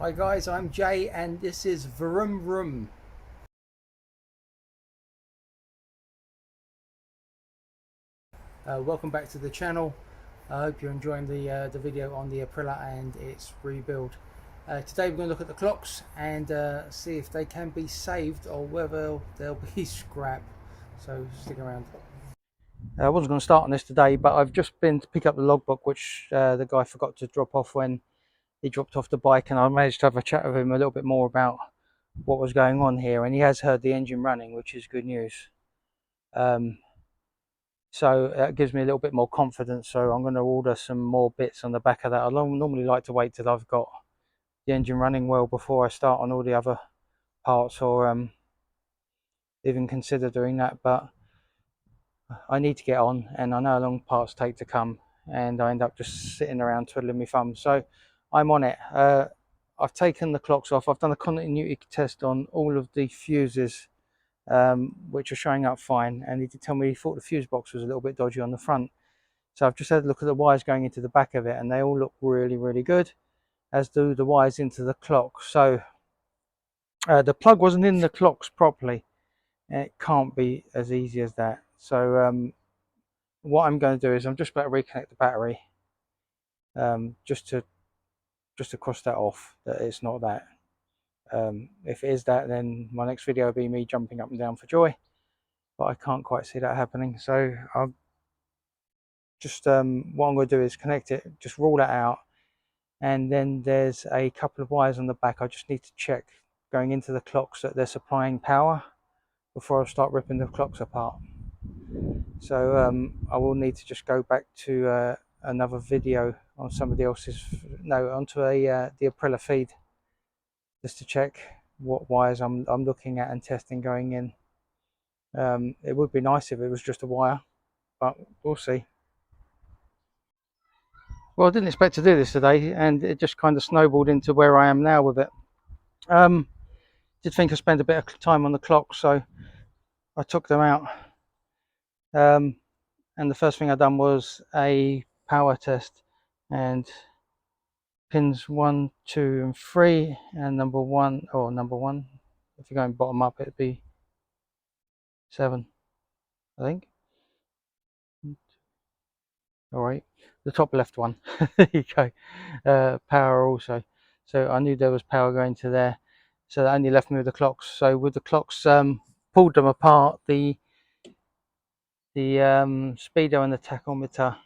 Hi guys, I'm Jay and this is Vroom Vroom. Welcome back to the channel. I hope you're enjoying the video on the Aprilia and its rebuild. Today we're going to look at the clocks and see if they can be saved or whether they'll be scrap. So stick around. I wasn't going to start on this today, but I've just been to pick up the logbook, which the guy forgot to drop off when he dropped off the bike, and I managed to have a chat with him a little bit more about what was going on here, and he has heard the engine running, which is good news. So that gives me a little bit more confidence, so I'm going to order some more bits on the back of that. I normally like to wait till I've got the engine running well before I start on all the other parts, or even consider doing that, but I need to get on, and I know how long parts take to come, and I end up just sitting around twiddling my thumbs. So I'm on it. I've taken the clocks off. I've done a continuity test on all of the fuses, which are showing up fine, and he did tell me he thought the fuse box was a little bit dodgy on the front. So I've just had a look at the wires going into the back of it, and they all look really good, as do the wires into the clock. So the plug wasn't in the clocks properly, and it can't be as easy as that. So what I'm going to do is I'm just about to reconnect the battery, just to cross that off, that it's not that. If it is that, then my next video will be me jumping up and down for joy, but I can't quite see that happening. So I'll just what I'm going to do is connect it, just rule that out, and then there's a couple of wires on the back. I just need to check going into the clocks that they're supplying power before I start ripping the clocks apart. So I will need to just go back to another video on somebody else's, no, onto the Aprilia feed, just to check what wires I'm looking at and testing going in. It would be nice if it was just a wire, but we'll see. Well, I didn't expect to do this today, and it just kind of snowballed into where I am now with it. Did think I'd spend a bit of time on the clock, so I took them out. And the first thing I done was a power test, and pins 1, 2, and 3, and number one, if you're going bottom up, it'd be 7, I think. All right, the top left one. There you go. Power also. So I knew there was power going to there, so that only left me with the clocks. So with the clocks, pulled them apart, the speedo and the tachometer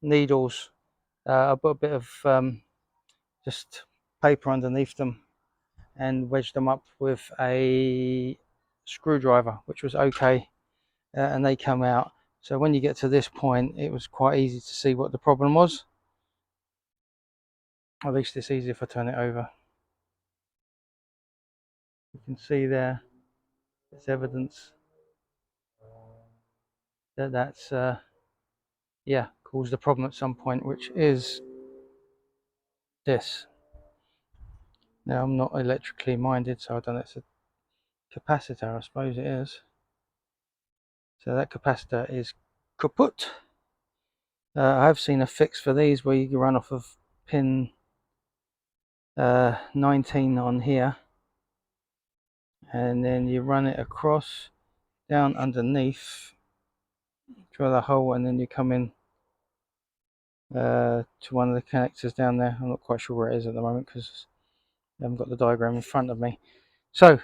needles, I put a bit of just paper underneath them and wedged them up with a screwdriver, which was okay, and they come out. So when you get to this point, it was quite easy to see what the problem was. At least it's easy if I turn it over. You can see there, it's evidence that that's yeah, caused a problem at some point, which is this. Now I'm not electrically minded, so I don't know, it's a capacitor, I suppose it is. So that capacitor is kaput. I have seen a fix for these where you can run off of pin 19 on here, and then you run it across down underneath, drill a hole, and then you come in to one of the connectors down there. I'm not quite sure where it is at the moment because I haven't got the diagram in front of me. So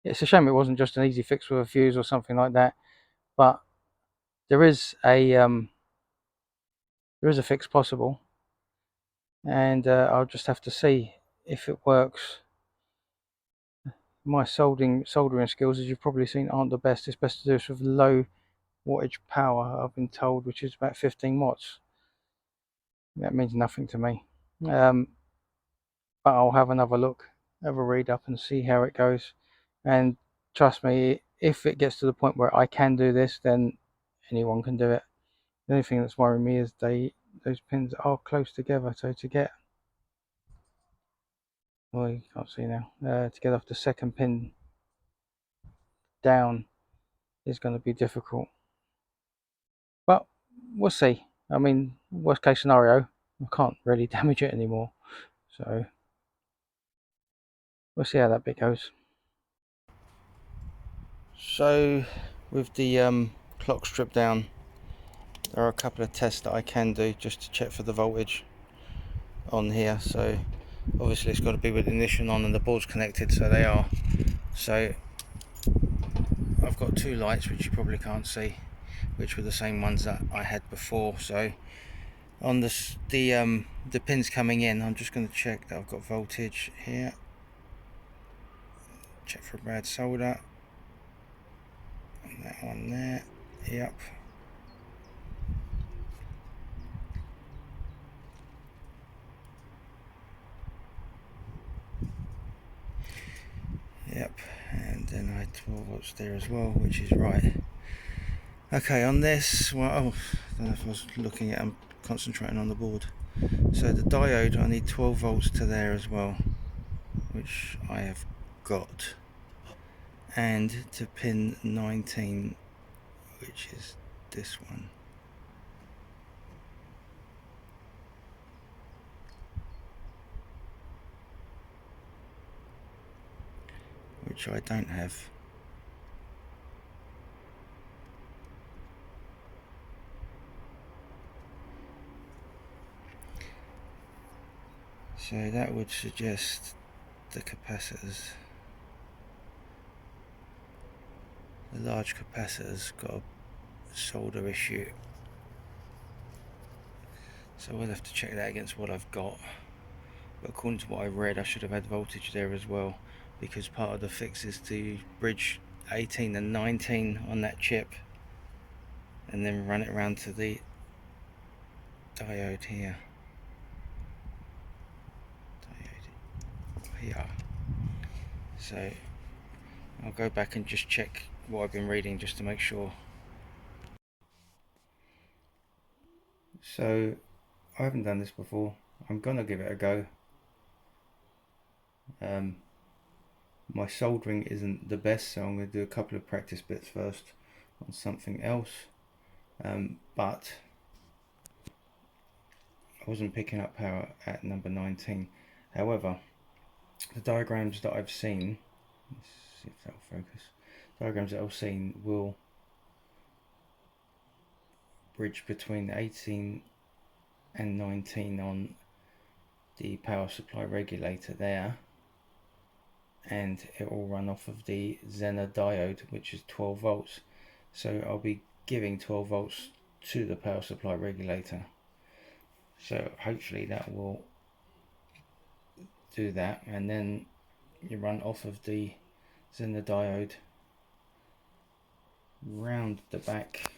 it's a shame it wasn't just an easy fix with a fuse or something like that, but there is a fix possible, and I'll just have to see if it works. My soldering skills, as you've probably seen, aren't the best. It's best to do this with low wattage power, I've been told, which is about 15 watts. That means nothing to me, but I'll have another look, have a read up and see how it goes. And trust me, if it gets to the point where I can do this, then anyone can do it. The only thing that's worrying me is those pins are close together, so to get, well, you can't see now, to get off the second pin down is going to be difficult, but we'll see. I mean, worst case scenario, I can't really damage it anymore, So we'll see how that bit goes. So with the clock stripped down, there are a couple of tests that I can do just to check for the voltage on here. So obviously it's got to be with the ignition on and the board's connected, so they are. So I've got two lights which you probably can't see, which were the same ones that I had before. So on the pins coming in, I'm just going to check that I've got voltage here. Check for a bad solder. And that one there. Yep. Yep. And then I had 12 volts there as well, which is right. Okay, on this, well, I don't know if I was looking at, I'm concentrating on the board. So the diode, I need 12 volts to there as well, which I have got. And to pin 19, which is this one. Which I don't have. So that would suggest the capacitors, the large capacitors, got a solder issue. So we'll have to check that against what I've got. But according to what I read, I should have had voltage there as well, because part of the fix is to bridge 18 and 19 on that chip and then run it around to the diode here. Here. So I'll go back and just check what I've been reading just to make sure. So I haven't done this before. I'm gonna give it a go. My soldering isn't the best, so I'm going to do a couple of practice bits first on something else. But I wasn't picking up power at number 19. However, the diagrams that I've seen, let's see if that'll focus. Diagrams that I've seen will bridge between 18 and 19 on the power supply regulator there, and it will run off of the Zener diode, which is 12 volts. So I'll be giving 12 volts to the power supply regulator. So hopefully that will do that, and then you run off of the Zener diode round the back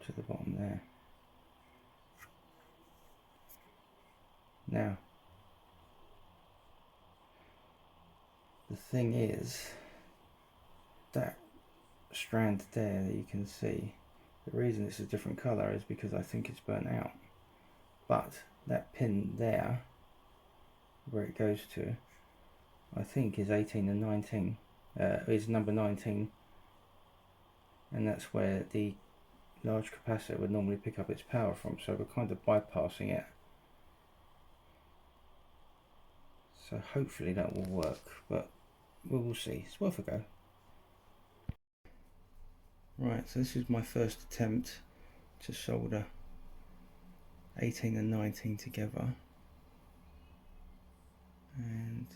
to the bottom there. Now the thing is, that strand there that you can see, the reason it's a different colour is because I think it's burnt out. But that pin there, where it goes to, I think is 18 and 19, is number 19, and that's where the large capacitor would normally pick up its power from, so we're kind of bypassing it. So hopefully that will work, but we will see. It's worth a go. Right, so this is my first attempt to solder 18 and 19 together, and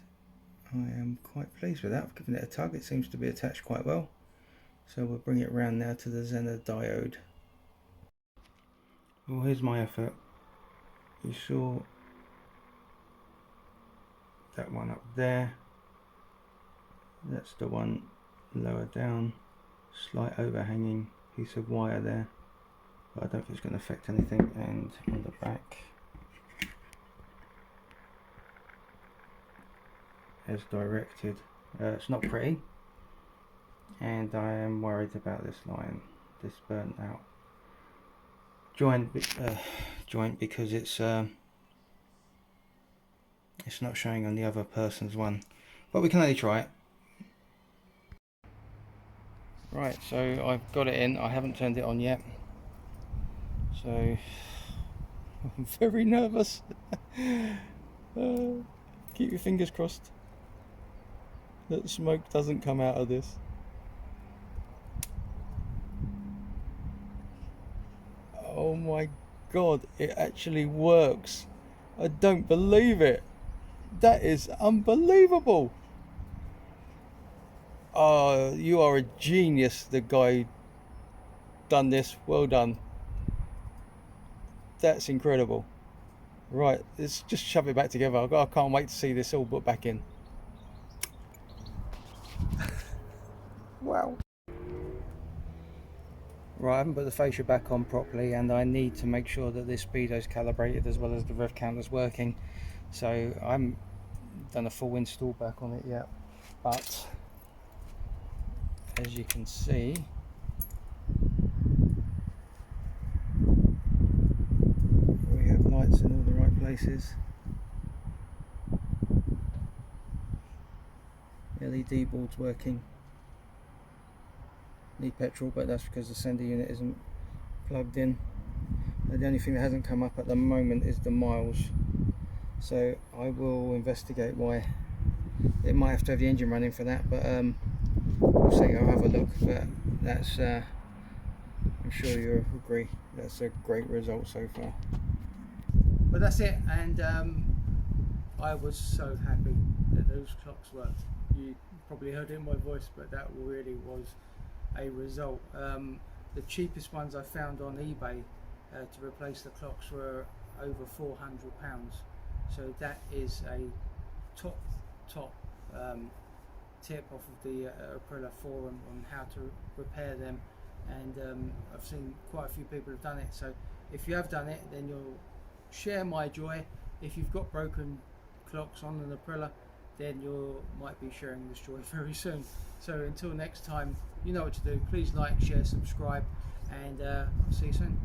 I am quite pleased with that. I've given it a tug, it seems to be attached quite well. So we'll bring it around now to the Zener diode. Well, here's my effort. You saw that one up there. That's the one lower down. Slight overhanging piece of wire there, but I don't think it's going to affect anything. And on the back, as directed. It's not pretty, and I am worried about this line, this burnt out joint because it's It's not showing on the other person's one, but we can only try it. Right, so I've got it in. I haven't turned it on yet, so I'm very nervous. Keep your fingers crossed that smoke doesn't come out of this. Oh my god, it actually works. I don't believe it. That is unbelievable. Oh, you are a genius, the guy done this. Well done. That's incredible. Right, let's just shove it back together. I can't wait to see this all put back in. Wow. Right, I haven't put the fascia back on properly, and I need to make sure that this speedo's calibrated as well as the rev counter's working. So I haven't done a full install back on it yet, but as you can see, we have lights in all the right places. LED board's working. Need petrol, but that's because the sender unit isn't plugged in. The only thing that hasn't come up at the moment is the miles, so I will investigate why. It might have to have the engine running for that, but we'll see. I'll have a look, but that's I'm sure you'll agree that's a great result so far. But that's it, and I was so happy that those clocks worked. You probably heard it in my voice, but that really was a result. The cheapest ones I found on eBay to replace the clocks were over £400, so that is a top tip off of the Aprilia forum on how to repair them, and I've seen quite a few people have done it. So if you have done it, then you'll share my joy. If you've got broken clocks on an Aprilia, then you might be sharing this joy very soon. So until next time, you know what to do. Please like, share, subscribe, and I'll see you soon.